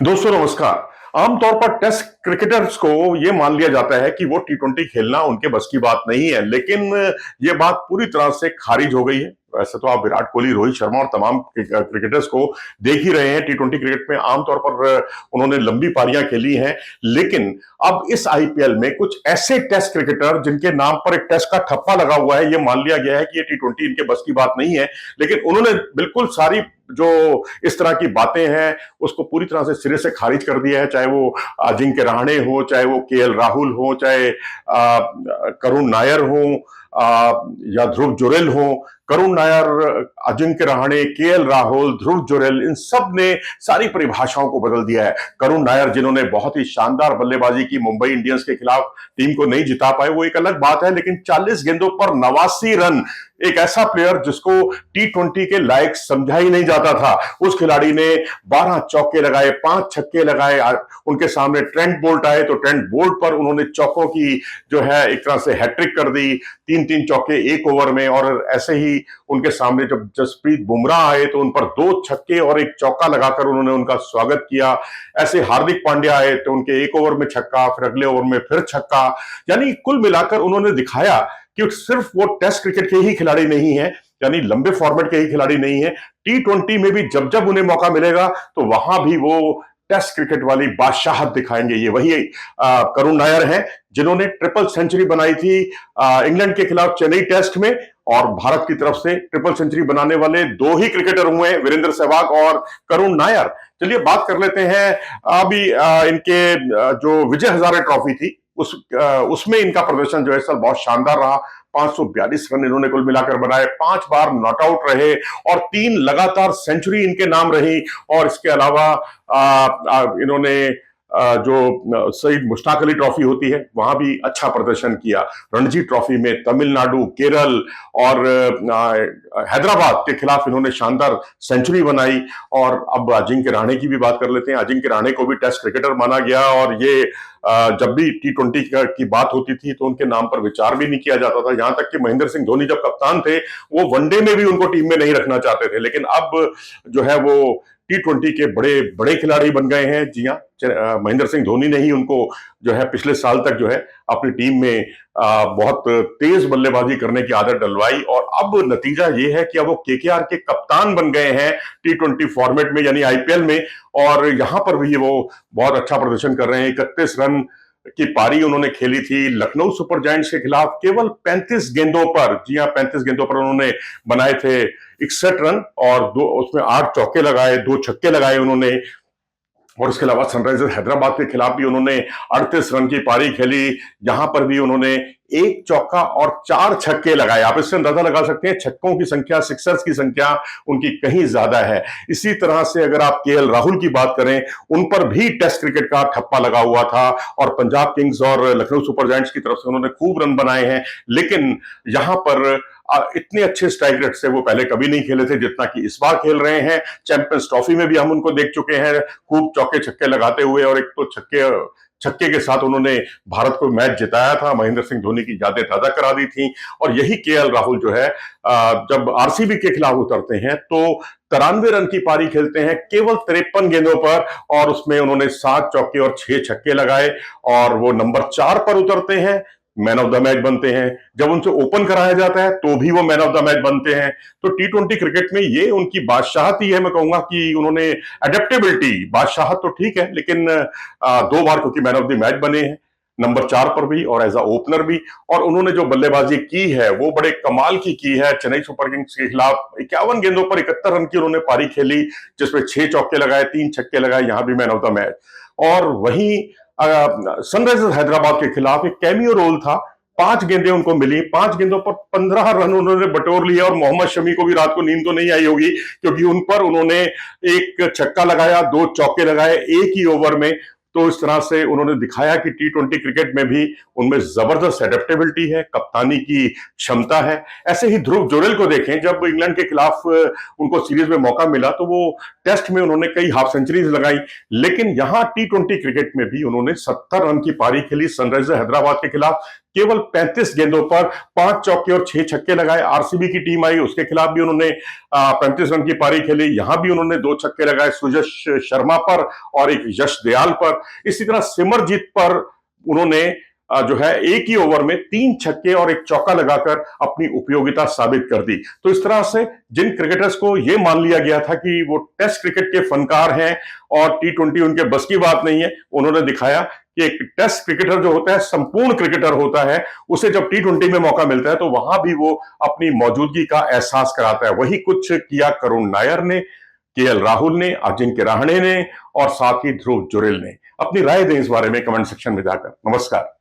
दोस्तों नमस्कार। आमतौर पर टेस्ट क्रिकेटर्स को यह मान लिया जाता है कि वो टी20 खेलना उनके बस की बात नहीं है, लेकिन ये बात पूरी तरह से खारिज हो गई है। वैसे तो आप विराट कोहली, रोहित शर्मा और तमाम क्रिकेटर्स को देख ही रहे हैं। टी20 क्रिकेट में आमतौर पर उन्होंने लंबी पारियां खेली हैं, लेकिन अब इस आईपीएल में कुछ ऐसे टेस्ट क्रिकेटर जिनके नाम पर एक टेस्ट का ठप्पा लगा हुआ है, यह मान लिया गया है कि ये टी20 इनके बस की बात नहीं है। लेकिन उन्होंने बिल्कुल सारी जो इस तरह की बातें हैं उसको पूरी तरह से सिरे से खारिज कर दिया है। चाहे वो अजिंक्य रहाणे हो, चाहे वो केएल राहुल हो, चाहे करुण नायर हो या ध्रुव जुरेल हो। करुण नायर, अजिंक्य रहाणे, केएल राहुल, ध्रुव जुरेल, इन सब ने सारी परिभाषाओं को बदल दिया है। करुण नायर जिन्होंने बहुत ही शानदार बल्लेबाजी की, मुंबई इंडियंस के खिलाफ टीम को नहीं जिता पाए वो एक अलग बात है, लेकिन 40 गेंदों पर 89 रन, एक ऐसा प्लेयर जिसको टी20 के लायक समझा ही नहीं जाता था, उस खिलाड़ी ने 12 चौके लगाए, 5 छक्के लगाए। उनके सामने ट्रेंट बोल्ट आए तो ट्रेंट बोल्ट पर उन्होंने चौकों की जो है एक तरह से हैट्रिक कर दी, 3-3 चौके एक ओवर में। और ऐसे ही उनके सामने जब जसप्रीत बुमराह आए तो उन पर 2 छक्के और एक चौका लगाकर उन्होंने उनका स्वागत किया। ऐसे हार्दिक पांड्या आए तो उनके एक ओवर में छक्का, फिर अगले ओवर में फिर छक्का। यानी कुल मिलाकर उन्होंने दिखाया कि सिर्फ वो टेस्ट क्रिकेट के ही खिलाड़ी नहीं है, यानी लंबे फॉर्मेट के ही खिलाड़ी नहीं है। टी20 में भी जब जब उन्हें मौका मिलेगा तो वहां भी वो टेस्ट क्रिकेट वाली बादशाहत दिखाएंगे। ये वही करुण नायर हैं जिन्होंने ट्रिपल सेंचुरी बनाई थी इंग्लैंड के खिलाफ चेन्नई टेस्ट में, और भारत की तरफ से ट्रिपल सेंचुरी बनाने वाले 2 ही क्रिकेटर हुए, वीरेंद्र सहवाग और करुण नायर। चलिए बात कर लेते हैं अभी इनके जो विजय हजारे ट्रॉफी थी उसमें इनका प्रदर्शन जो है सर बहुत शानदार रहा। 542 रन इन्होंने कुल मिलाकर बनाए, 5 बार नॉट आउट रहे और 3 लगातार सेंचुरी इनके नाम रही। और इसके अलावा इन्होंने जो सईद मुश्ताक अली ट्रॉफी होती है वहां भी अच्छा प्रदर्शन किया। रणजी ट्रॉफी में तमिलनाडु, केरल और हैदराबाद के खिलाफ इन्होंने शानदार सेंचुरी बनाई। और अब अजिंक्य रहाणे की भी बात कर लेते हैं। अजिंक्य रहाणे को भी टेस्ट क्रिकेटर माना गया, और ये जब भी टी20 की बात होती थी तो उनके नाम पर विचार भी नहीं किया जाता था। यहां तक कि महेंद्र सिंह धोनी जब कप्तान थे वो वनडे में भी उनको टीम में नहीं रखना चाहते थे, लेकिन अब जो है वो टी20 के बड़े बड़े खिलाड़ी बन गए हैं। जी हाँ, महेंद्र सिंह धोनी ने ही उनको जो है पिछले साल तक जो है अपनी टीम में बहुत तेज बल्लेबाजी करने की आदत डलवाई, और अब नतीजा ये है कि अब वो केकेआर के कप्तान बन गए हैं टी20 फॉर्मेट में, यानी आईपीएल में। और यहां पर भी वो बहुत अच्छा प्रदर्शन कर रहे हैं। 31 रन की पारी उन्होंने खेली थी लखनऊ सुपर जायंट्स के खिलाफ, केवल 35 गेंदों पर। जी हां, 35 गेंदों पर उन्होंने बनाए थे 61 रन और उसमें 8 चौके लगाए, 2 छक्के लगाए उन्होंने। और इसके अलावा सनराइजर्स हैदराबाद के खिलाफ भी उन्होंने 38 रन की पारी खेली, यहां पर भी उन्होंने 1 चौका और 4 छक्के लगाए। आप इससे अंदाजा लगा सकते हैं छक्कों की संख्या, सिक्सर्स की संख्या उनकी कहीं ज्यादा है। इसी तरह से अगर आप केएल राहुल की बात करें, उन पर भी टेस्ट क्रिकेट का ठप्पा लगा हुआ था, और पंजाब किंग्स और लखनऊ सुपर जायंट्स की तरफ से उन्होंने खूब रन बनाए हैं। लेकिन यहां पर इतने अच्छे स्ट्राइक रेट से वो पहले कभी नहीं खेले थे जितना कि इस बार खेल रहे हैं। चैंपियंस ट्रॉफी में भी हम उनको देख चुके हैं खूब चौके छक्के लगाते हुए, और एक तो छक्के के साथ उन्होंने भारत को मैच जिताया था, महेंद्र सिंह धोनी की यादें ताजा करा दी थी। और यही केएल राहुल जो है जब आरसीबी के खिलाफ उतरते हैं तो 93 रन की पारी खेलते हैं केवल 53 गेंदों पर, और उसमें उन्होंने 7 चौके और 6 छक्के लगाए, और वो नंबर 4 पर उतरते हैं, मैन ऑफ द मैच बनते हैं। जब उनसे ओपन कराया जाता है तो भी वो मैन ऑफ द मैच बनते हैं। तो टी20 क्रिकेट में ये उनकी बादशाहत ही है। मैं कहूंगा कि उन्होंने एडेप्टेबिलिटी, बादशाहत तो ठीक है, लेकिन 2 बार क्योंकि मैन ऑफ द मैच बने हैं, नंबर 4 पर भी और एज अ ओपनर भी। और उन्होंने जो बल्लेबाजी की है वो बड़े कमाल की है। चेन्नई सुपर किंग्स के खिलाफ 51 गेंदों पर 71 रन की उन्होंने पारी खेली, जिसमें 6 चौके लगाए, 3 छक्के लगाए, यहां भी मैन ऑफ द मैच। और वहीं सनराइजर्स हैदराबाद के खिलाफ एक कैमियो रोल था, 5 गेंदें उनको मिली, 5 गेंदों पर 15 रन उन्होंने बटोर लिया, और मोहम्मद शमी को भी रात को नींद तो नहीं आई होगी क्योंकि उन पर उन्होंने 1 छक्का लगाया, 2 चौके लगाए एक ही ओवर में। तो इस तरह से उन्होंने दिखाया कि टी20 क्रिकेट में भी उनमें जबरदस्त एडेप्टेबिलिटी है, कप्तानी की क्षमता है। ऐसे ही ध्रुव जुरेल को देखें, जब इंग्लैंड के खिलाफ उनको सीरीज में मौका मिला तो वो टेस्ट में उन्होंने कई हाफ सेंचुरीज लगाई, लेकिन यहां टी20 क्रिकेट में भी उन्होंने 70 रन की पारी खेली सनराइजर्स हैदराबाद के खिलाफ, केवल 35 गेंदों पर 5 चौके और 6 छक्के लगाए। आरसीबी की टीम आई, उसके खिलाफ भी उन्होंने 35 रन की पारी खेली, यहां भी उन्होंने 2 छक्के लगाए, सुजश शर्मा पर और एक यश दयाल पर। इसी तरह सिमरजीत पर उन्होंने जो है एक ही ओवर में 3 छक्के और एक चौका लगाकर अपनी उपयोगिता साबित कर दी। तो इस तरह से जिन क्रिकेटर्स को यह मान लिया गया था कि वो टेस्ट क्रिकेट के फनकार हैं और टी20 उनके बस की बात नहीं है, उन्होंने दिखाया कि एक टेस्ट क्रिकेटर जो होता है, संपूर्ण क्रिकेटर होता है, उसे जब टी20 में मौका मिलता है तो वहां भी वो अपनी मौजूदगी का एहसास कराता है। वही कुछ किया करुण नायर ने, केएल राहुल ने, अजिंक्य रहाणे ने और साथ ही ध्रुव जुरेल ने। अपनी राय दें इस बारे में कमेंट सेक्शन में जाकर। नमस्कार।